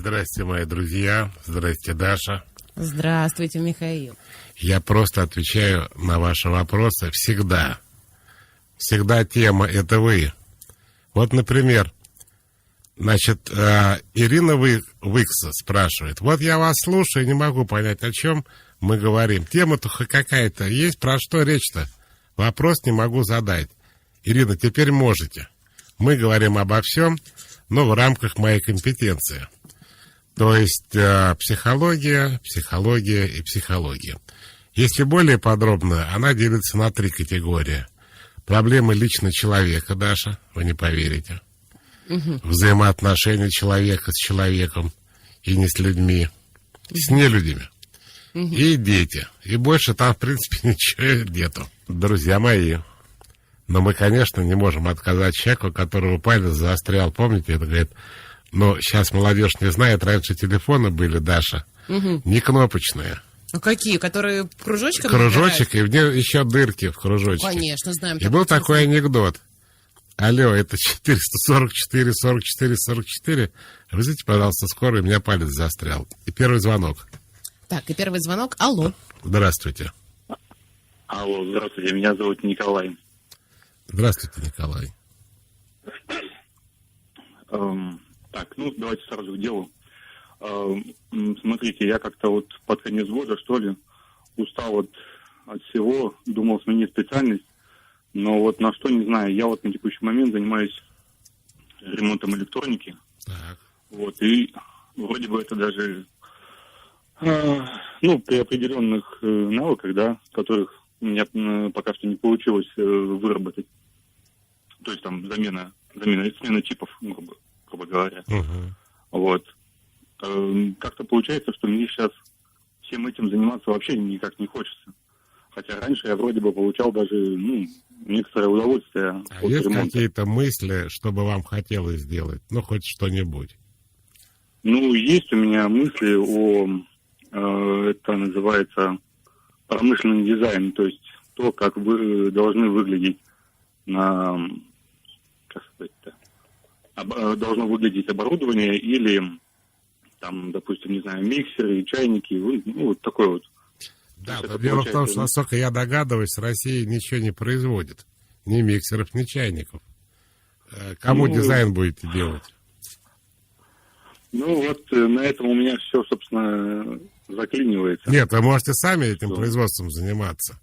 Здрасте, мои друзья. Здрасте, Даша. Здравствуйте, Михаил. Я просто отвечаю на ваши вопросы всегда. Всегда тема — это вы. Вот, например, значит, Ирина Выкса спрашивает. Вот я вас слушаю, не могу понять, о чем мы говорим. Тема-то какая-то есть, про что речь-то? Вопрос не могу задать. Ирина, теперь можете. Мы говорим обо всем, но в рамках моей компетенции. То есть психология и психология. Если более подробно, она делится на 3 категории. Проблемы лично человека, Даша, вы не поверите. Взаимоотношения человека с человеком и не с людьми, с нелюдями. И дети. И больше там, в принципе, ничего нету. Друзья мои, но мы, конечно, не можем отказать человеку, у которого палец застрял. Помните, это говорит, но сейчас молодежь не знает, раньше телефоны были, Даша, не кнопочные. А какие? Которые кружочком? Кружочек, и в нем еще дырки в кружочке. Конечно, знаем. И был такой анекдот. Алло, это 444, 44, 44. Вызовите, пожалуйста, скорую, у меня палец застрял. И первый звонок. Так, и первый звонок. Алло. Здравствуйте. Алло, здравствуйте, меня зовут Николай. Здравствуйте, Николай. Так, давайте сразу к делу. Смотрите, я как-то вот под конец года, что ли, устал от всего, думал сменить специальность, но вот на что, не знаю, я вот на текущий момент занимаюсь ремонтом электроники. Так. Вот, и вроде бы это даже, при определенных навыках, да, которых у меня пока что не получилось выработать. То есть там смена чипов, грубо говоря. Вот. Как-то получается, что мне сейчас всем этим заниматься вообще никак не хочется. Хотя раньше я вроде бы получал даже, некоторое удовольствие от ремонта. Есть какие-то мысли, что бы вам хотелось сделать? Хоть что-нибудь. Есть у меня мысли это называется промышленный дизайн, то есть то, как вы должны выглядеть должно выглядеть оборудование или там, допустим, не знаю, миксеры, чайники, вот такой вот. Да, но дело в том, что, насколько я догадываюсь, Россия ничего не производит. Ни миксеров, ни чайников. Кому дизайн будете делать? На этом у меня все, собственно, заклинивается. Нет, вы можете сами этим производством заниматься.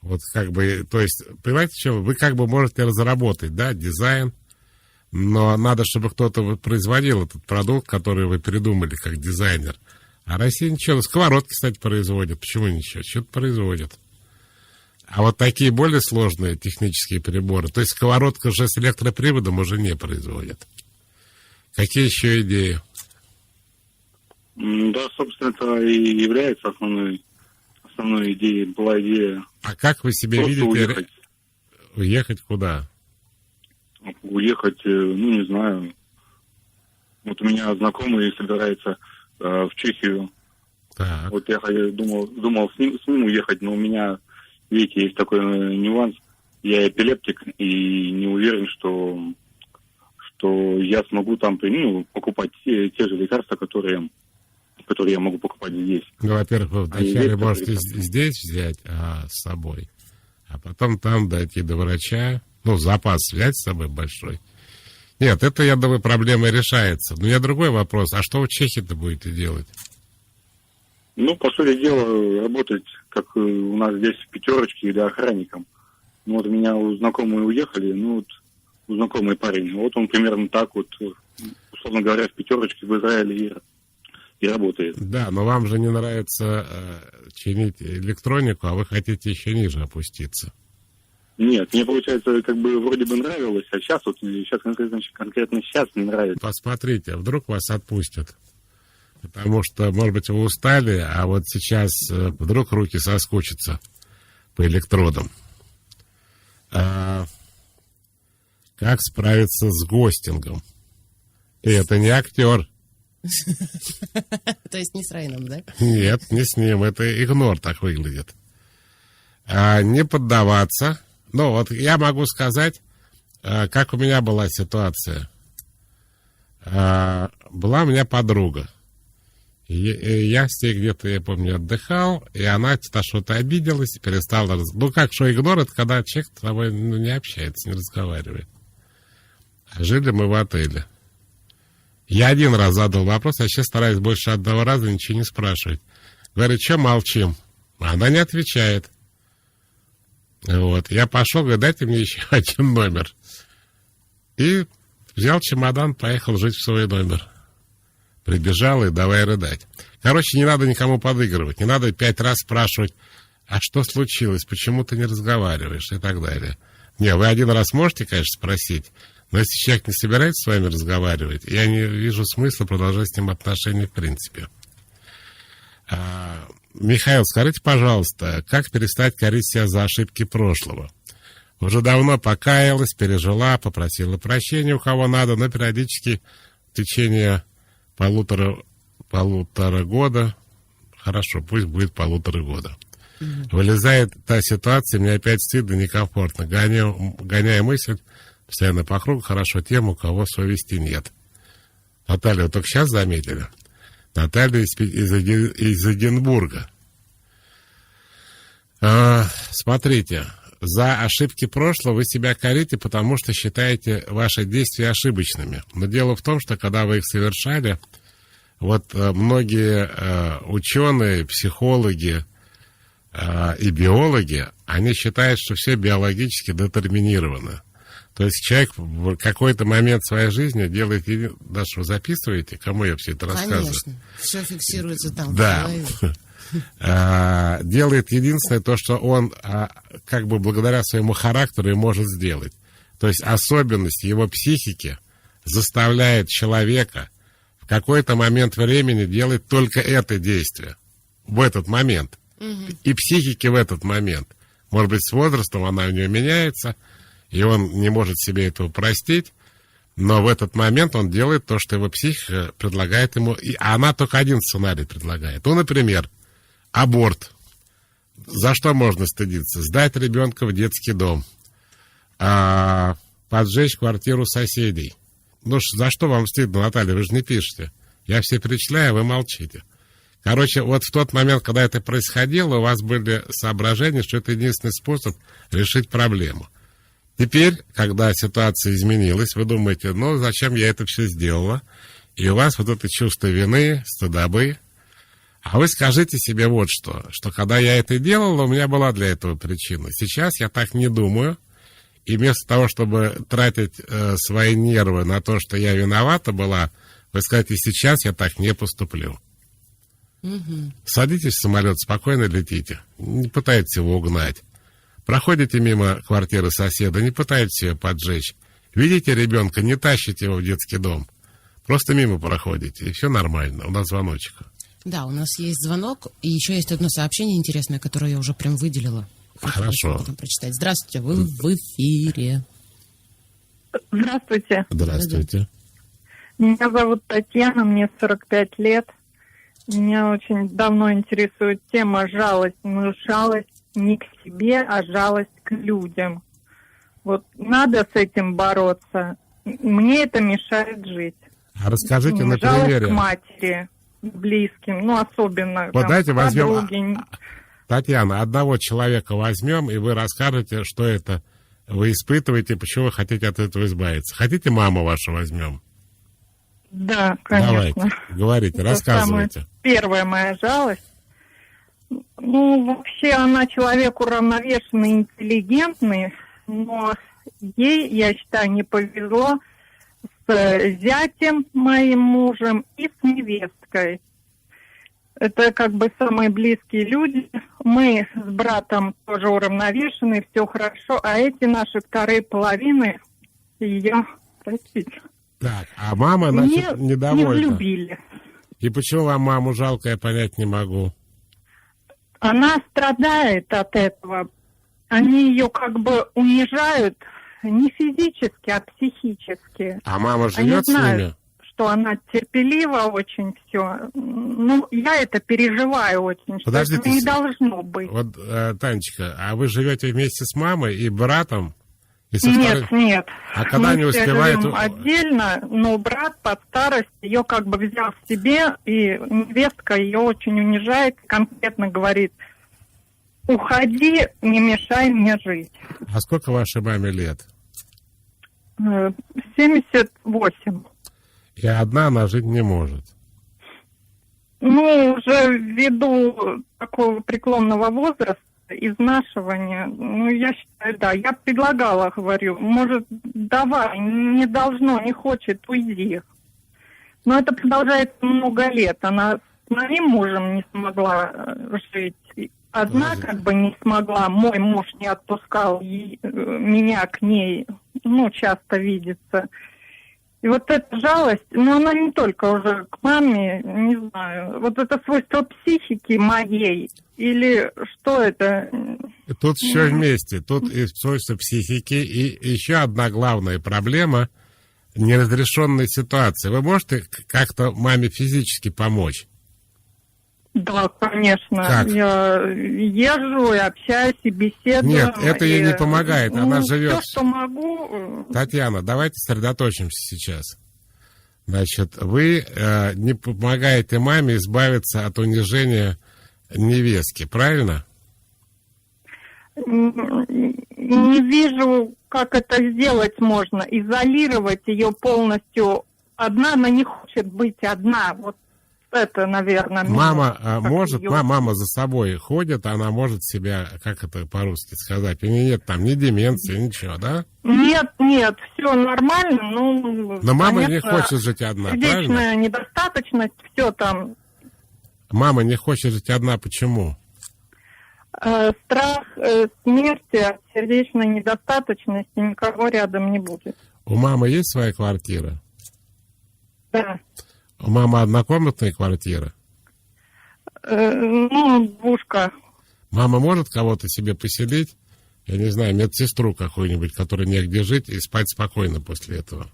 То есть, понимаете, что вы можете разработать, да, дизайн, но надо, чтобы кто-то производил этот продукт, который вы придумали как дизайнер. А Россия ничего, сковородки, кстати, производит. Почему ничего? Что-то производит. А вот такие более сложные технические приборы, то есть сковородка уже с электроприводом уже не производят. Какие еще идеи? Да, собственно, это и является основной идеей. Была идея. А как вы себе видите? Уехать. Уехать куда? Уехать, не знаю. Вот у меня знакомый собирается в Чехию. Так. Вот я думал с ним уехать, но у меня, видите, есть такой нюанс. Я эпилептик и не уверен, что я смогу там покупать те же лекарства, которые я могу покупать здесь. Во-первых, вы вначале можете здесь взять с собой, а потом там дойти до врача. Запас взять с собой большой. Нет, это, я думаю, проблема решается. Но у меня другой вопрос. А что в Чехии-то будете делать? По сути дела, работать, как у нас здесь в пятерочке или охранником. У меня знакомые уехали, знакомый парень. Вот он примерно так вот, условно говоря, в пятерочке в Израиле и работает. Да, но вам же не нравится чинить электронику, а вы хотите еще ниже опуститься. Нет, мне, получается, вроде бы нравилось, а сейчас конкретно сейчас не нравится. Посмотрите, вдруг вас отпустят. Потому что, может быть, вы устали, а вот сейчас вдруг руки соскучатся по электродам. Как справиться с гостингом? И это не актер. То есть не с Райаном, да? Нет, не с ним. Это игнор так выглядит. Не поддаваться. Я могу сказать, как у меня была ситуация. была у меня подруга. Я с ней где-то, я помню, отдыхал, и она что-то обиделась, перестала... Ну, как, что игнор, это когда человек с тобой не общается, не разговаривает. А жили мы в отеле. Я один раз задал вопрос, я сейчас стараюсь больше одного раза ничего не спрашивать. Говорит, что молчим? Она не отвечает. Вот. Я пошел, говорю, дайте мне еще один номер. И взял чемодан, поехал жить в свой номер. Прибежал и давай рыдать. Короче, не надо никому подыгрывать, не надо 5 раз спрашивать, а что случилось, почему ты не разговариваешь и так далее. Не, вы один раз можете, конечно, спросить, но если человек не собирается с вами разговаривать, я не вижу смысла продолжать с ним отношения в принципе. Михаил, скажите, пожалуйста, как перестать корить себя за ошибки прошлого? Уже давно покаялась, пережила, попросила прощения у кого надо, но периодически в течение полутора года, хорошо, пусть будет 1,5 года. Вылезает та ситуация, мне опять стыдно, некомфортно. Гоняя мысль постоянно по кругу, хорошо тем, у кого совести нет. Наталья, вы только сейчас заметили? Наталья из Эдинбурга. Смотрите, за ошибки прошлого вы себя корите, потому что считаете ваши действия ошибочными. Но дело в том, что когда вы их совершали, вот многие ученые, психологи и биологи, они считают, что все биологически детерминировано. То есть человек в какой-то момент своей жизни делает... Даша, вы записываете? Кому я все это рассказываю? Конечно. Все фиксируется там. Да. Делает единственное то, что он как бы благодаря своему характеру и может сделать. То есть особенность его психики заставляет человека в какой-то момент времени делать только это действие. В этот момент. И психики в этот момент. Может быть, с возрастом она у него меняется, и он не может себе этого простить, но в этот момент он делает то, что его психика предлагает ему, а она только один сценарий предлагает. Ну, например, аборт. За что можно стыдиться? Сдать ребенка в детский дом. Поджечь квартиру соседей. Ну, за что вам стыдно, Наталья? Вы же не пишете. Я все перечисляю, а вы молчите. Короче, вот в тот момент, когда это происходило, у вас были соображения, что это единственный способ решить проблему. Теперь, когда ситуация изменилась, вы думаете, ну, зачем я это все сделала? И у вас вот это чувство вины, стыдобы. А вы скажите себе вот что когда я это делала, у меня была для этого причина. Сейчас я так не думаю, и вместо того, чтобы тратить свои нервы на то, что я виновата была, вы скажете, сейчас я так не поступлю. Садитесь в самолет, спокойно летите, не пытайтесь его угнать. Проходите мимо квартиры соседа, не пытайтесь ее поджечь. Видите ребенка, не тащите его в детский дом. Просто мимо проходите, и все нормально. У нас звоночек. Да, у нас есть звонок, и еще есть одно сообщение интересное, которое я уже прям выделила. Хорошо. Потом прочитать. Здравствуйте, вы в эфире. Здравствуйте. Здравствуйте. Меня зовут Татьяна, мне 45 лет. Меня очень давно интересует тема жалость. Но жалость не к себе, а жалость к людям. Вот надо с этим бороться. Мне это мешает жить. А расскажите на жалость примере. К матери, близким, ну особенно. Вот там, давайте возьмем, подруги. Татьяна, одного человека возьмем, и вы расскажете, что это вы испытываете, почему вы хотите от этого избавиться. Хотите, маму вашу возьмем? Да, конечно. Давайте, говорите, Это рассказывайте. самая первая моя жалость. Ну, вообще она человек уравновешенный, интеллигентный, но ей, я считаю, не повезло с зятем, моим мужем, и с невесткой. Это как бы самые близкие люди. Мы с братом тоже уравновешены, все хорошо, а эти наши вторые половины ее, простите, Так, а мама, значит, не недовольна. влюбили. И почему вам маму жалко, я понять не могу. Она страдает от этого. Они ее как бы унижают не физически, а психически. А мама Они живет с ними? знают, что она терпелива очень все. Ну, я это переживаю очень, что Подождите, это не должно быть. Вот, Танечка, а вы живете вместе с мамой и братом, И со Нет, второй... нет. А когда не Мы все успевает... живем отдельно, но брат под старость ее как бы взял в себе, и невестка ее очень унижает, конкретно говорит: уходи, не мешай мне жить. А сколько вашей маме лет? 78. И одна она жить не может. Ну, уже ввиду такого преклонного возраста, изнашивания, ну, я считаю, да. Я предлагала, говорю, может, давай, не должно, не хочет, уйди. Но это продолжается много лет. Она с моим мужем не смогла жить. Одна как бы не смогла, мой муж не отпускал меня к ней, ну, часто видеться. И вот эта жалость, ну, она не только уже к маме, не знаю, вот это свойство психики моей, или что это? Тут все вместе, тут и свойство психики, и еще одна главная проблема — неразрешенная ситуация. Вы можете как-то маме физически помочь? Да, конечно. Как? Я езжу и общаюсь, и беседую. Нет, это ей не помогает, она живет. Все, что могу. Татьяна, давайте сосредоточимся сейчас. Значит, вы не помогаете маме избавиться от унижения невестки, правильно? Не вижу, как это сделать можно. Изолировать ее полностью. Одна, она не хочет быть одна. Вот это, наверное... Мама может, мама за собой ходит, она может себя, как это по-русски сказать, у нее нет там ни деменции, ничего, да? Нет, все нормально, ну... Но мама конечно, не хочет жить одна, сердечная правильно? недостаточность, все там. Мама не хочет жить одна, почему? Страх смерти от сердечной недостаточности, никого рядом не будет. У мамы есть своя квартира? Да. У мамы однокомнатная квартира? Двушка. Мама может кого-то себе поселить? Я не знаю, медсестру какую-нибудь, которой негде жить, и спать спокойно после этого?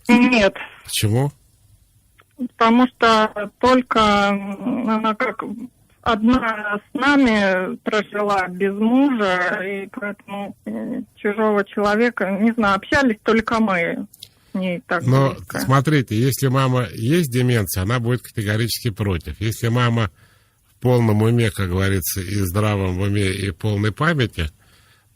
Нет. Почему? Потому что только она как одна с нами прожила без мужа, и поэтому чужого человека, не знаю, общались только мы. Так но близко. Смотрите, если мама есть деменция, она будет категорически против. Если мама в полном уме, как говорится, и здравом уме, и полной памяти,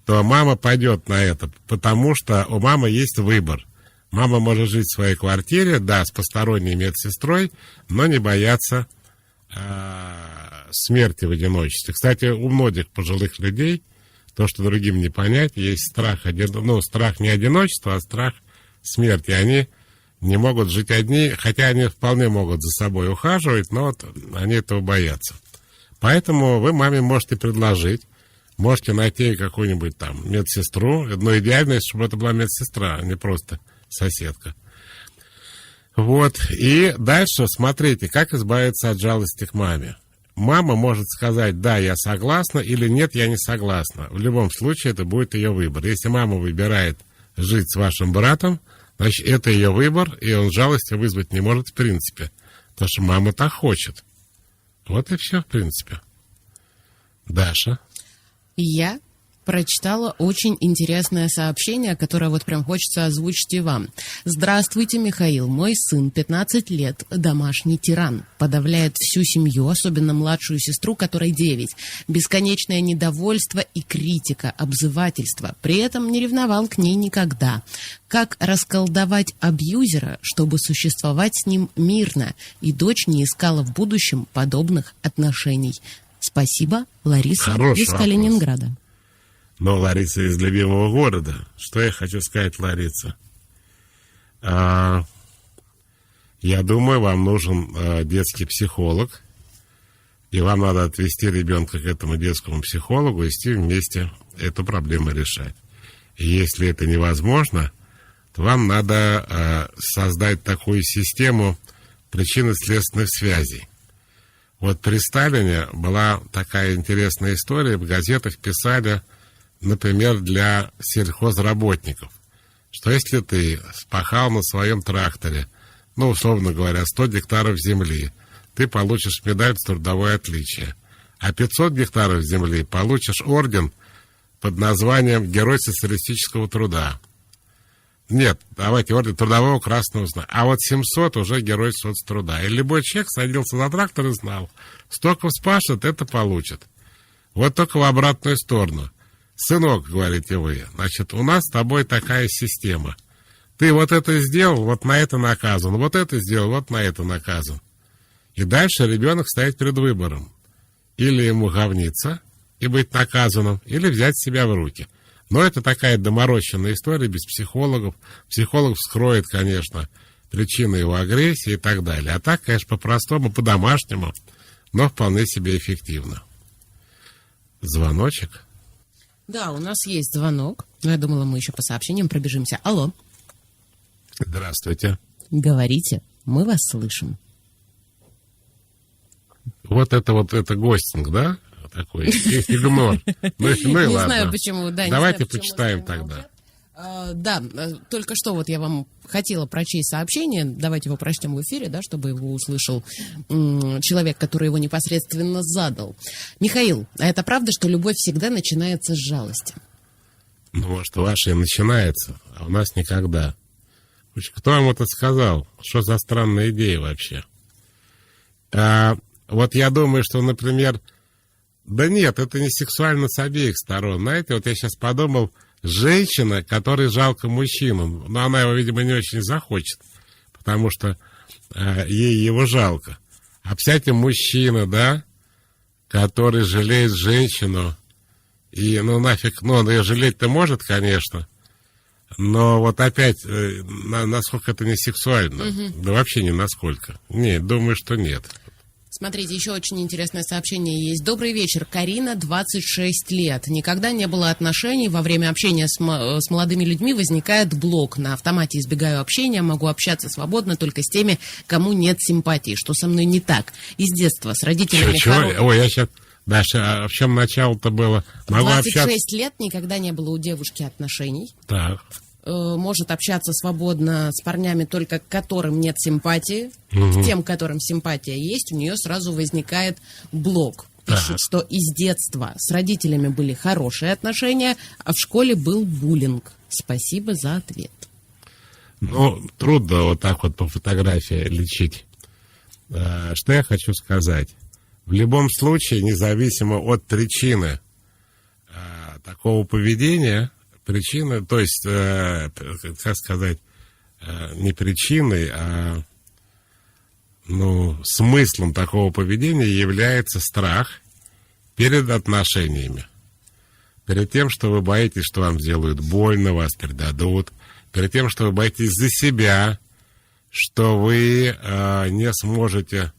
то мама пойдет на это, потому что у мамы есть выбор. Мама может жить в своей квартире, да, с посторонней медсестрой, но не бояться смерти в одиночестве. Кстати, у многих пожилых людей, то, что другим не понять, есть страх, страх не одиночества, а страх смерти. Они не могут жить одни, хотя они вполне могут за собой ухаживать, но вот они этого боятся. Поэтому вы маме можете предложить, можете найти какую-нибудь там медсестру, но идеально, чтобы это была медсестра, а не просто соседка. Вот, и дальше смотрите, как избавиться от жалости к маме. Мама может сказать: да, я согласна, или нет, я не согласна. В любом случае, это будет ее выбор. Если мама выбирает жить с вашим братом, значит, это ее выбор, и он жалости вызвать не может в принципе. Потому что мама так хочет. Вот и все, в принципе. Даша? Я прочитала очень интересное сообщение, которое вот прям хочется озвучить и вам. Здравствуйте, Михаил. Мой сын, 15 лет, домашний тиран. Подавляет всю семью, особенно младшую сестру, которой 9. Бесконечное недовольство и критика, обзывательство. При этом не ревновал к ней никогда. Как расколдовать абьюзера, чтобы существовать с ним мирно, и дочь не искала в будущем подобных отношений? Спасибо, Лариса из Калининграда. Но Лариса из любимого города. Что я хочу сказать, Лариса? Я думаю, вам нужен детский психолог, и вам надо отвести ребенка к этому детскому психологу и идти вместе эту проблему решать. И если это невозможно, то вам надо создать такую систему причинно-следственных связей. Вот при Сталине была такая интересная история, в газетах писали, например, для сельхозработников, что если ты спахал на своем тракторе, условно говоря, 100 гектаров земли, ты получишь медаль за трудовое отличие, а 500 гектаров земли получишь орден под названием «Герой социалистического труда». Нет, давайте орден Трудового Красного Знамени. А вот 700 уже Герой соцтруда. И любой человек садился за трактор и знал, столько вспашет, это получит. Вот только в обратную сторону. Сынок, говорите вы, значит, у нас с тобой такая система. Ты вот это сделал, вот на это наказан. Вот это сделал, вот на это наказан. И дальше ребенок стоит перед выбором. Или ему говниться и быть наказанным, или взять себя в руки. Но это такая доморощенная история без психологов. Психолог вскроет, конечно, причины его агрессии и так далее. А так, конечно, по-простому, по-домашнему, но вполне себе эффективно. Звоночек? Да, у нас есть звонок. Но я думала, мы еще по сообщениям пробежимся. Алло. Здравствуйте. Говорите, мы вас слышим. Вот это гостинг, да? Такой игнор. Ну и Не ладно. знаю, почему. Да, давайте не знаю, почему почитаем оставим тогда. молчать. Да, только что вот я вам хотела прочесть сообщение. Давайте его прочтем в эфире, да, чтобы его услышал человек, который его непосредственно задал. Михаил, а это правда, что любовь всегда начинается с жалости? Ну, может, ваша и начинается, а у нас никогда. Кто вам это сказал? Что за странная идея вообще? Вот я думаю, что, например... Да нет, это не сексуально с обеих сторон. Знаете, вот я сейчас подумал, женщина, которой жалко мужчину, но она его, видимо, не очень захочет, потому что ей его жалко. А, кстати, мужчина, да, который жалеет женщину, и, ну, нафиг, ну, он ее жалеть-то может, конечно, но вот опять, насколько это не сексуально? Да вообще ни насколько. Нет, думаю, что нет. Смотрите, еще очень интересное сообщение есть. Добрый вечер. Карина, 26 лет. Никогда не было отношений. Во время общения с молодыми людьми возникает блок. На автомате избегаю общения, могу общаться свободно только с теми, кому нет симпатии. Что со мной не так? Из детства с родителями... Ой, я сейчас... Даша, а в чем начало-то было? Могу 26 общаться... лет никогда не было у девушки отношений. Так. Может общаться свободно с парнями, только к которым нет симпатии. К тем, которым симпатия есть, у нее сразу возникает блок. Пишут, что из детства с родителями были хорошие отношения, а в школе был буллинг. Спасибо за ответ. Ну, трудно вот так вот по фотографии лечить. Что я хочу сказать? В любом случае, независимо от причины такого поведения... Причина, то есть, как сказать, не причиной, а смыслом такого поведения является страх перед отношениями. Перед тем, что вы боитесь, что вам сделают больно, вас предадут. Перед тем, что вы боитесь за себя, что вы не сможете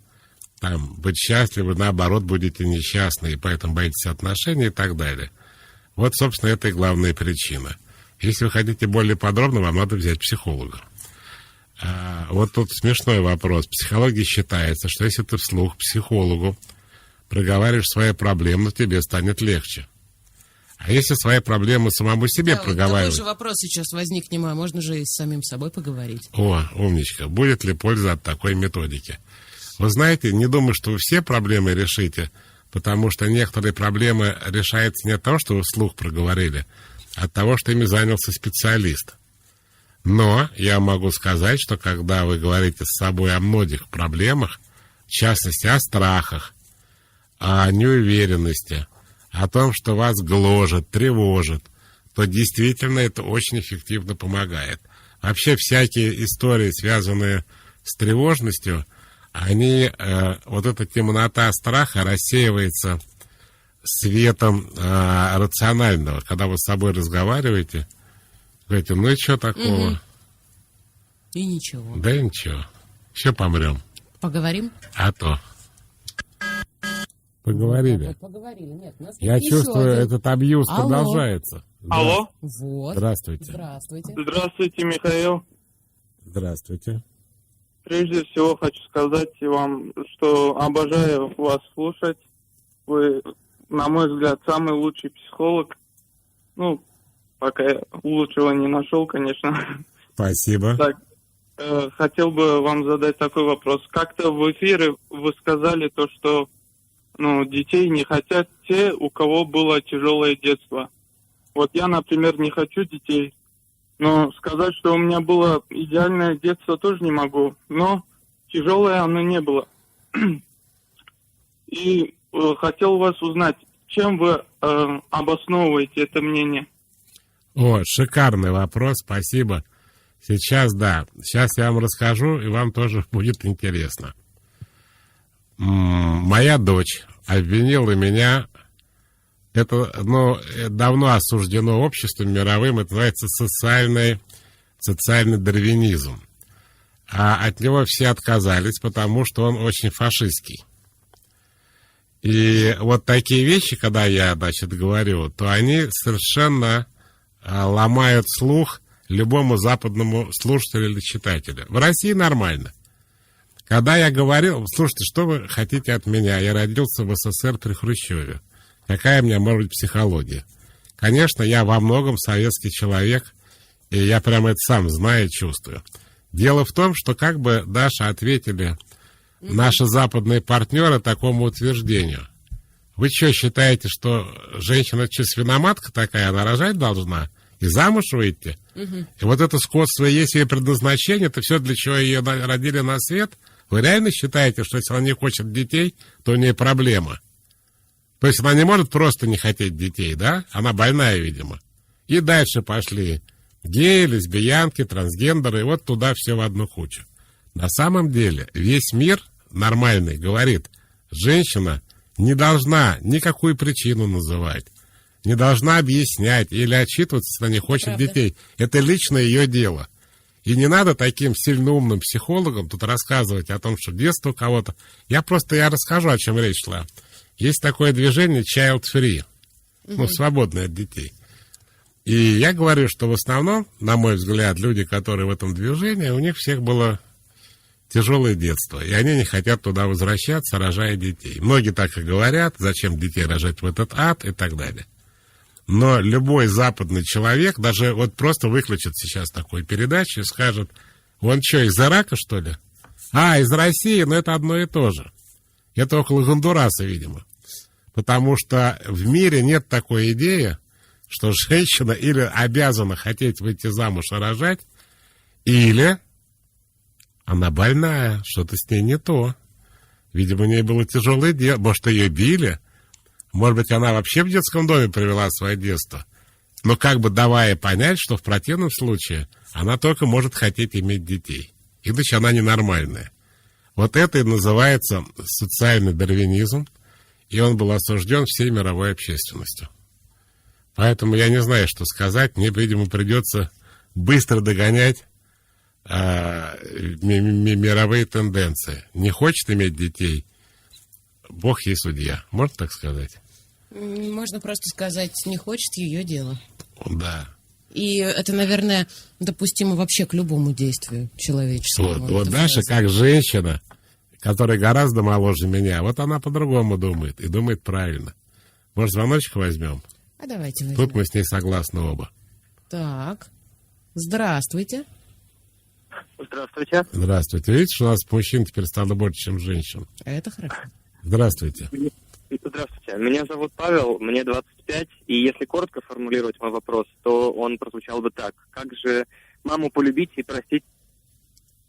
быть счастливы, наоборот, будете несчастны, и поэтому боитесь отношений и так далее. Вот, собственно, это и главная причина. Если вы хотите более подробно, вам надо взять психолога. Вот тут смешной вопрос. В психологии считается, что если ты вслух психологу проговариваешь свои проблемы, тебе станет легче. А если свои проблемы самому себе проговаривать... Такой же вопрос сейчас возник, не мой. Можно же и с самим собой поговорить. О, умничка. Будет ли польза от такой методики? Вы знаете, не думаю, что вы все проблемы решите, потому что некоторые проблемы решаются не от того, что вы вслух проговорили, а от того, что ими занялся специалист. Но я могу сказать, что когда вы говорите с собой о многих проблемах, в частности, о страхах, о неуверенности, о том, что вас гложет, тревожит, то действительно это очень эффективно помогает. Вообще всякие истории, связанные с тревожностью, они, вот эта темнота страха рассеивается светом рационального. Когда вы с собой разговариваете, говорите, ну и что такого? И ничего. Да и ничего. Еще помрем. Поговорим? А то. Поговорили. Поговорили. Нет, у нас Я есть чувствую, еще один. этот абьюз Алло. продолжается. Алло. Вот. Здравствуйте. Здравствуйте. Здравствуйте, Михаил. Здравствуйте. Прежде всего хочу сказать вам, что обожаю вас слушать. Вы, на мой взгляд, самый лучший психолог. Ну, пока я лучшего не нашел, конечно. Спасибо. Так, хотел бы вам задать такой вопрос. Как-то в эфире вы сказали то, что детей не хотят те, у кого было тяжелое детство. Вот я, например, не хочу детей. Но сказать, что у меня было идеальное детство, тоже не могу. Но тяжелое оно не было. И хотел вас узнать, чем вы обосновываете это мнение? О, шикарный вопрос, спасибо. Сейчас, да. Сейчас я вам расскажу, и вам тоже будет интересно. Моя дочь обвинила меня, это давно осуждено обществом мировым, это называется социальный дарвинизм. А от него все отказались, потому что он очень фашистский. И вот такие вещи, когда я, говорю, то они совершенно ломают слух любому западному слушателю или читателю. В России нормально. Когда я говорил, слушайте, что вы хотите от меня? Я родился в СССР при Хрущеве. Какая у меня может быть психология? Конечно, я во многом советский человек, и я прямо это сам знаю и чувствую. Дело в том, что как бы, Даша, ответили наши западные партнеры такому утверждению. Вы что, считаете, что женщина свиноматка такая, она рожать должна и замуж выйти? И вот это скотство, если ей предназначение, это все, для чего ее родили на свет, вы реально считаете, что если она не хочет детей, то у нее проблема? То есть она не может просто не хотеть детей, да? Она больная, видимо. И дальше пошли геи, лесбиянки, трансгендеры, и вот туда все в одну кучу. На самом деле весь мир нормальный говорит, женщина не должна никакую причину называть, не должна объяснять или отчитываться, если она не хочет детей. Это лично ее дело. И не надо таким сильно умным психологам тут рассказывать о том, что детство у кого-то... Я расскажу, о чем речь шла. Есть такое движение child free, свободное от детей. И я говорю, что в основном, на мой взгляд, люди, которые в этом движении, у них всех было тяжелое детство, и они не хотят туда возвращаться, рожая детей. Многие так и говорят, зачем детей рожать в этот ад и так далее. Но любой западный человек, даже вот просто выключит сейчас такую передачу и скажет, он что, из Ирака, что ли? Из России, но это одно и то же. Это около Гондураса, видимо. Потому что в мире нет такой идеи, что женщина или обязана хотеть выйти замуж и рожать, или она больная, что-то с ней не то. Видимо, у нее было тяжелое дело, может, ее били, может быть, она вообще в детском доме провела свое детство, но как бы давая понять, что в противном случае она только может хотеть иметь детей, иначе она ненормальная. Вот это и называется социальный дарвинизм, и он был осужден всей мировой общественностью. Поэтому я не знаю, что сказать. Мне, видимо, придется быстро догонять мировые тенденции. Не хочет иметь детей, Бог ей судья. Можно так сказать? Можно просто сказать, не хочет, ее дело. Да. И это, наверное, допустимо вообще к любому действию человеческому. Вот Даша, как женщина, которая гораздо моложе меня, вот она по-другому думает, и думает правильно. Может, звоночек возьмем? А давайте возьмем. Тут мы с ней согласны оба. Так, здравствуйте. Здравствуйте. Здравствуйте. Видите, что у нас мужчин теперь стало больше, чем женщин? Это хорошо. Здравствуйте. Здравствуйте. Меня зовут Павел, мне 25, и если коротко формулировать мой вопрос, то он прозвучал бы так. Как же маму полюбить и простить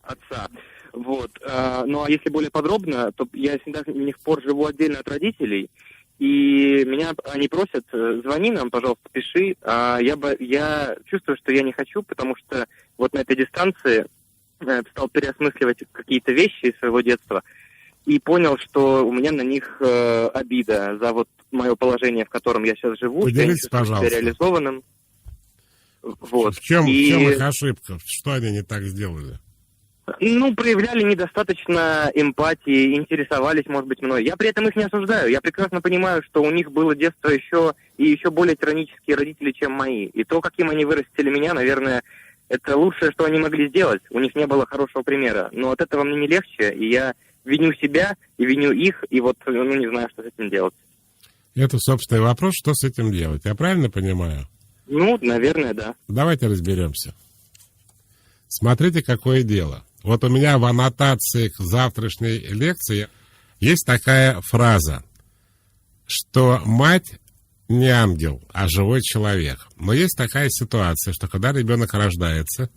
отца? Вот. Ну, а если более подробно, то я с недавних пор живу отдельно от родителей, и меня они просят, звони нам, пожалуйста, пиши. Я чувствую, что я не хочу, потому что вот на этой дистанции стал переосмысливать какие-то вещи из своего детства и понял, что у меня на них обида за вот мое положение, в котором я сейчас живу. Поделитесь, пожалуйста. Реализованным. Вот. В чем их ошибка? Что они не так сделали? Ну, проявляли недостаточно эмпатии, интересовались, может быть, мной. Я при этом их не осуждаю. Я прекрасно понимаю, что у них было детство еще более тиранические родители, чем мои. И то, каким они вырастили меня, наверное, это лучшее, что они могли сделать. У них не было хорошего примера. Но от этого мне не легче, и я виню себя и виню их, и вот, не знаю, что с этим делать. Это, собственный вопрос, что с этим делать. Я правильно понимаю? Ну, наверное, да. Давайте разберемся. Смотрите, какое дело. Вот у меня в аннотации к завтрашней лекции есть такая фраза, что мать не ангел, а живой человек. Но есть такая ситуация, что когда ребенок рождается,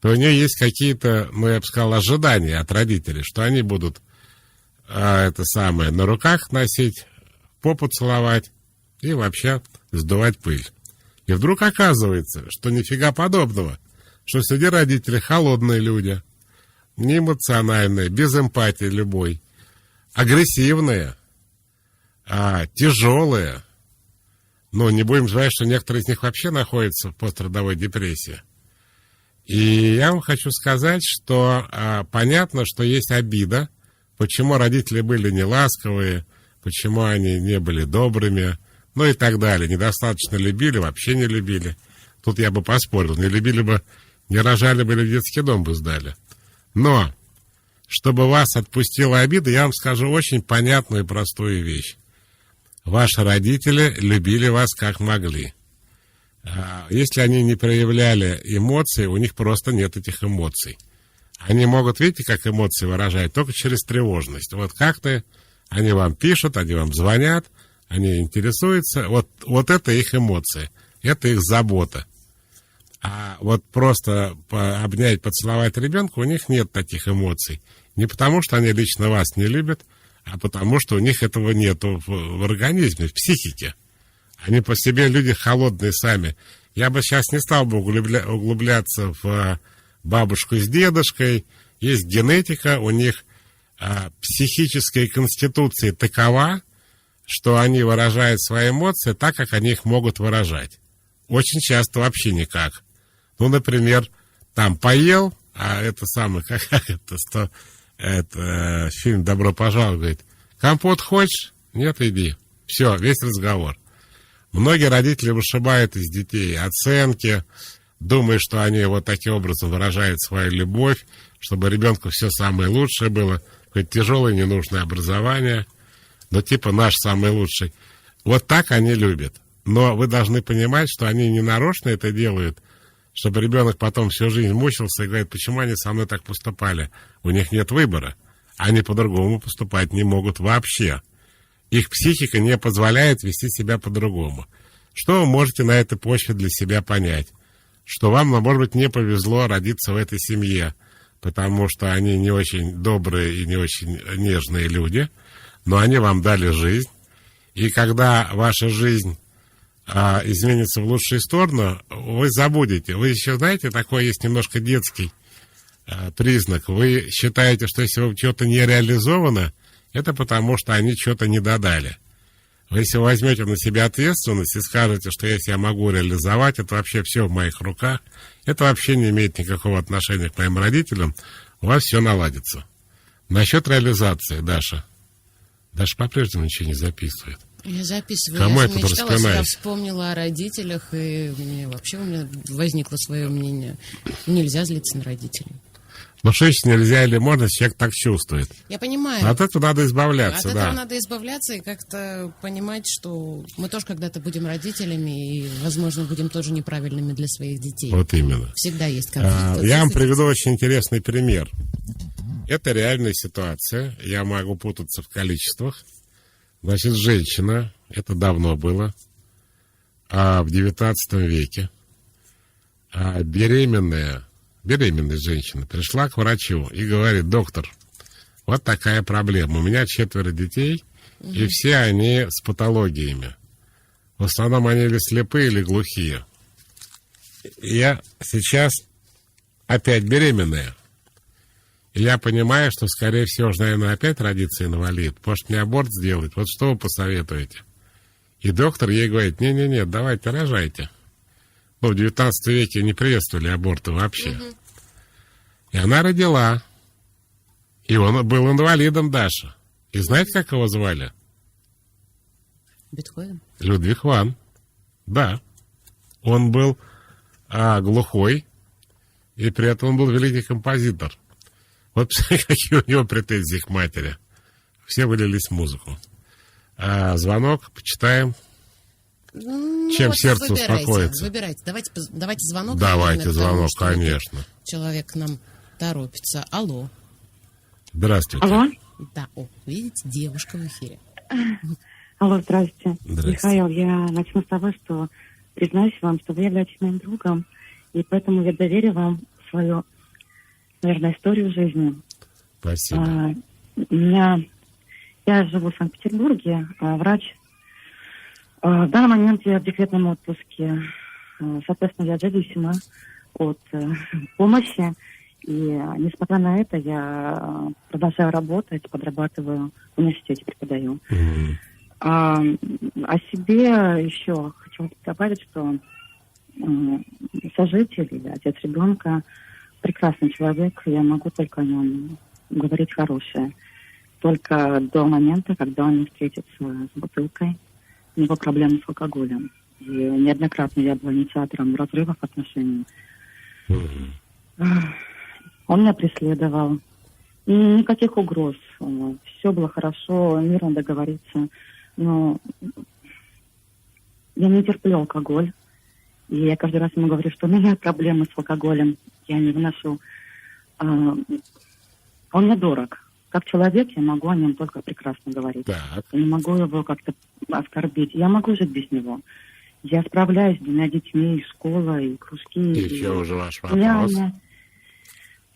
то у нее есть какие-то, ну, я бы сказал, ожидания от родителей, что они будут на руках носить, попу целовать и вообще сдувать пыль. И вдруг оказывается, что нифига подобного, что среди родителей холодные люди, неэмоциональные, без эмпатии любой, агрессивные, тяжелые. Но не будем забывать, что некоторые из них вообще находятся в пострадовой депрессии. И я вам хочу сказать, что понятно, что есть обида, почему родители были неласковые, почему они не были добрыми, ну и так далее. Недостаточно любили, вообще не любили. Тут я бы поспорил, не любили бы, не рожали бы или в детский дом бы сдали. Но, чтобы вас отпустила обида, я вам скажу очень понятную и простую вещь. Ваши родители любили вас как могли. Если они не проявляли эмоций, у них просто нет этих эмоций. Они могут, видите, как эмоции выражать, только через тревожность. Вот как-то они вам пишут, они вам звонят, они интересуются. Вот это их эмоции, это их забота. А вот просто обнять, поцеловать ребенка, у них нет таких эмоций. Не потому, что они лично вас не любят, а потому, что у них этого нет в организме, в психике. Они по себе люди холодные сами. Я бы сейчас не стал бы углубляться в бабушку с дедушкой. Есть генетика, у них психическая конституция такова, что они выражают свои эмоции так, как они их могут выражать. Очень часто вообще никак. Ну, например, там поел, а это самое, это фильм «Добро пожаловать», говорит, компот хочешь? Нет, иди. Все, весь разговор. Многие родители вышибают из детей оценки, думая, что они вот таким образом выражают свою любовь, чтобы ребенку все самое лучшее было, хоть тяжелое ненужное образование, но типа наш самый лучший. Вот так они любят. Но вы должны понимать, что они не нарочно это делают, чтобы ребенок потом всю жизнь мучился и говорит, почему они со мной так поступали. У них нет выбора. Они по-другому поступать не могут вообще. Их психика не позволяет вести себя по-другому. Что вы можете на этой почве для себя понять? Что вам, может быть, не повезло родиться в этой семье, потому что они не очень добрые и не очень нежные люди, но они вам дали жизнь. И когда ваша жизнь изменится в лучшую сторону, вы забудете. Вы еще знаете, такой есть немножко детский признак. Вы считаете, что если вы что-то не реализовано, это потому, что они что-то не додали. Вы если вы возьмете на себя ответственность и скажете, что если я могу реализовать, это вообще все в моих руках, это вообще не имеет никакого отношения к моим родителям, у вас все наладится. Насчет реализации, Даша. Даша по-прежнему ничего не записывает. Я записываю. Кому я это мечтала, ты я вспомнила о родителях, и у меня возникло свое мнение. Нельзя злиться на родителей. Ну, что еще нельзя или можно, если человек так чувствует? Я понимаю. От этого надо избавляться, От да. этого надо избавляться и как-то понимать, что мы тоже когда-то будем родителями и, возможно, будем тоже неправильными для своих детей. Вот именно. Всегда есть конфликт. Я вам приведу очень интересный пример. Это реальная ситуация. Я могу путаться в количествах. Значит, женщина, это давно было, в 19 веке, беременная женщина пришла к врачу и говорит, доктор, вот такая проблема. У меня 4 детей, и все они с патологиями. В основном они или слепые, или глухие. Я сейчас опять беременная. И я понимаю, что, скорее всего, наверное, опять родится инвалид. Может, мне аборт сделать? Вот что вы посоветуете? И доктор ей говорит, не-не-не, давайте рожайте. Ну, в 19 веке не приветствовали аборты вообще. И она родила. И он был инвалидом, Даша. И знаете, как его звали? Бетховен? Людвиг ван. Да. Он был глухой, и при этом он был великий композитор. Вот какие у него претензии к матери. Все вылились в музыку. Звонок, почитаем. Чем вот сердце успокоится. Выбирайте. Давайте звонок. Давайте звонок, потому, конечно. Человек к нам торопится. Алло. Здравствуйте. Алло? Да, видите, девушка в эфире. Алло, здравствуйте. Здрасте. Михаил, я начну с того, что признаюсь вам, что вы являетесь моим другом, и поэтому я доверю вам свою, наверное, историю жизни. Спасибо. Я живу в Санкт-Петербурге, врач. В данный момент я в декретном отпуске. Соответственно, я зависима от помощи. И несмотря на это, я продолжаю работать, подрабатываю в университете, преподаю. О себе еще хочу добавить, что сожитель или отец ребенка прекрасный человек, я могу только о нем говорить хорошее. Только до момента, когда он не встретится с бутылкой, у него проблемы с алкоголем. И неоднократно я была инициатором разрывов отношений. Он меня преследовал. И никаких угроз. Все было хорошо, мирно договориться. Но я не терплю алкоголь. И я каждый раз ему говорю, что у меня проблемы с алкоголем. Я не выношу. Он мне дорог. Как человек я могу о нем только прекрасно говорить. Так. Я не могу его как-то оскорбить. Я могу жить без него. Я справляюсь с 2 детьми, и школа, и кружки. И еще уже ваш вопрос.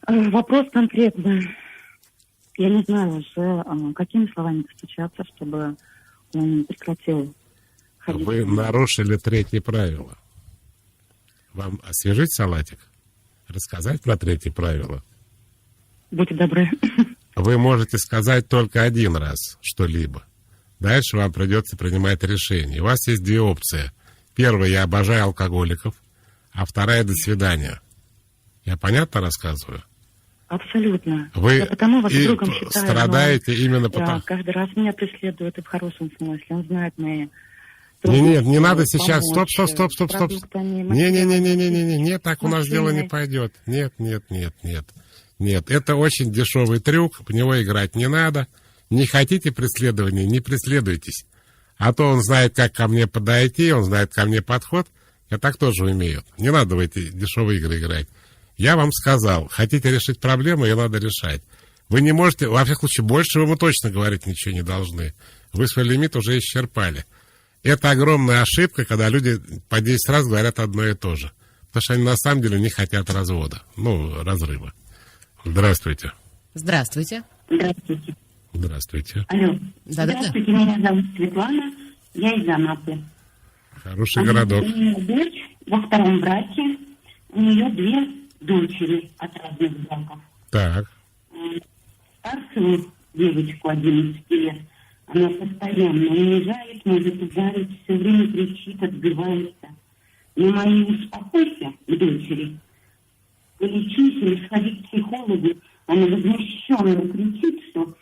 Вопрос конкретный. Я не знаю уже, какими словами постучаться, чтобы он прекратил ходить. Вы нарушили 3 правило. Вам освежить салатик? Рассказать про 3 правило? Будьте добры. Вы можете сказать только 1 раз что-либо. Дальше вам придется принимать решение. У вас есть 2 опции. Первая: я обожаю алкоголиков. А вторая: до свидания. Я понятно рассказываю? Абсолютно. Вы я потому вас и другом считаю. страдаете именно потому... Каждый раз меня преследует и в хорошем смысле. Он знает мои... Нет, не надо сейчас. помочь Стоп. продуктами, Не, так у нас машиной. дело не пойдет. Нет. Это очень дешевый трюк, в него играть не надо. Не хотите преследования, не преследуйтесь. А то он знает, как ко мне подойти, он знает ко мне подход. Я так тоже умею. Не надо в эти дешевые игры играть. Я вам сказал, хотите решить проблему, ее надо решать. Вы не можете, во всяком случае, больше вы точно говорить ничего не должны. Вы свой лимит уже исчерпали. Это огромная ошибка, когда люди по 10 раз говорят одно и то же. Потому что они на самом деле не хотят развода. Разрыва. Здравствуйте. Здравствуйте. Здравствуйте. Здравствуйте. Алло. Да. Здравствуйте, меня зовут Светлана, я из Анапы. Хороший городок. У меня дочь во 2-м браке, у нее 2 дочери от разных браков. Так. Старшую девочку 11 лет, она постоянно унижает, может ударить, все время кричит, отбивается. Но мои успокойся к дочери, полечись или сходи к психологу, она возмущенно кричит, что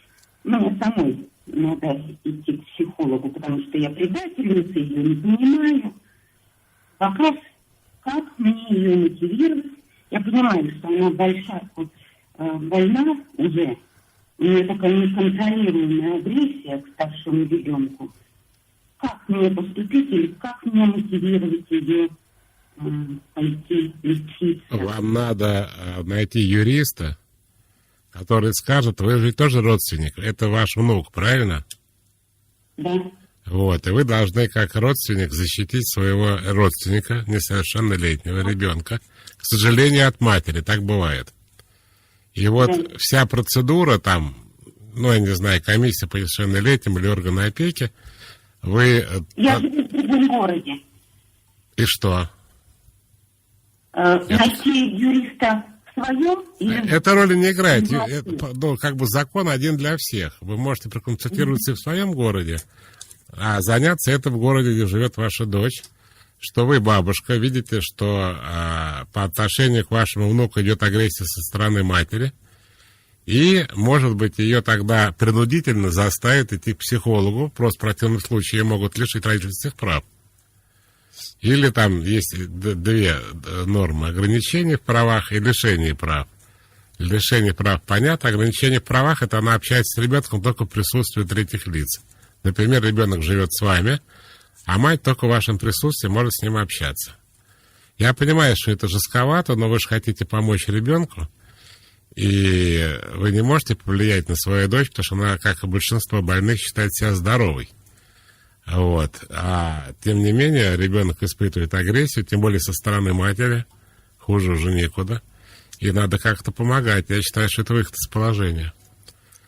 мне самой надо идти к психологу, потому что я предательница, ее не понимаю. Вопрос, как мне ее мотивировать? Я понимаю, что она больна уже. У нее такая неконтролируемая агрессия к старшему ребенку. Как мне поступить или как мне мотивировать ее пойти лечиться? Вам надо найти юриста, который скажет, вы же тоже родственник, это ваш внук, правильно? Да. Вот, и вы должны как родственник защитить своего родственника, несовершеннолетнего ребенка, к сожалению, от матери, так бывает. И вот вся процедура там, я не знаю, комиссия по несовершеннолетним или органы опеки, вы... Я живу в другом городе. И что? Найти юриста в своем? Или... Это роли не играет. Закон один для всех. Вы можете проконсультироваться и в своем городе, а заняться это в городе, где живет ваша дочь, что вы, бабушка, видите, что по отношению к вашему внуку идет агрессия со стороны матери, и, может быть, ее тогда принудительно заставят идти к психологу, просто в противном случае ее могут лишить родительских прав. Или там есть 2 нормы: ограничения в правах и лишение прав. Лишение прав понятно, ограничение в правах — это она общается с ребенком только в присутствии 3-х лиц. Например, ребенок живет с вами, а мать только в вашем присутствии может с ним общаться. Я понимаю, что это жестковато, но вы же хотите помочь ребенку, и вы не можете повлиять на свою дочь, потому что она, как и большинство больных, считает себя здоровой. Вот. А тем не менее, ребенок испытывает агрессию, тем более со стороны матери. Хуже уже некуда. И надо как-то помогать. Я считаю, что это выход из положения.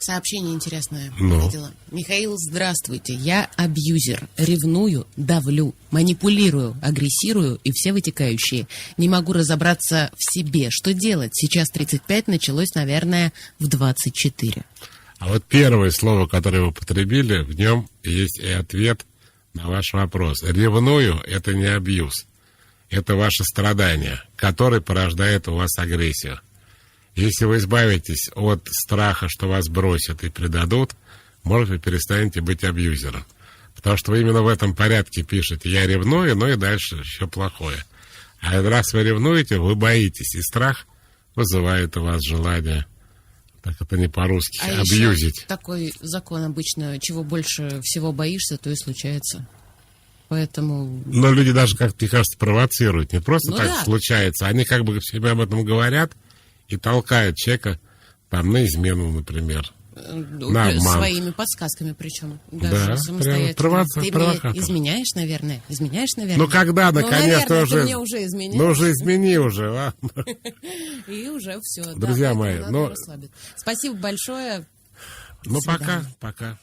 Сообщение интересное. Ну. Видела. Михаил, здравствуйте. Я абьюзер. Ревную, давлю, манипулирую, агрессирую и все вытекающие. Не могу разобраться в себе. Что делать? Сейчас 35, началось, наверное, в 24. А вот первое слово, которое вы употребили, в нем есть и ответ на ваш вопрос. Ревную – это не абьюз. Это ваше страдание, которое порождает у вас агрессию. Если вы избавитесь от страха, что вас бросят и предадут, может, вы перестанете быть абьюзером. Потому что вы именно в этом порядке пишете «я ревную», но и дальше еще плохое. А раз вы ревнуете, вы боитесь, и страх вызывает у вас желание, так это не по-русски, абьюзить. Еще такой закон обычно, чего больше всего боишься, то и случается. Поэтому... Но люди даже, как мне кажется, провоцируют. Не просто так да. случается. Они как бы себе об этом говорят и толкают человека там на измену, например. На обман. Своими подсказками причем. Даже Да, самостоятельно. Ты провокатор. мне изменяешь, наверное? Ну, когда, наконец-то, наверное, уже... ты мне уже изменил. Ну, уже измени уже, ладно. И уже все. Друзья мои, расслабить. Спасибо большое. Ну, пока.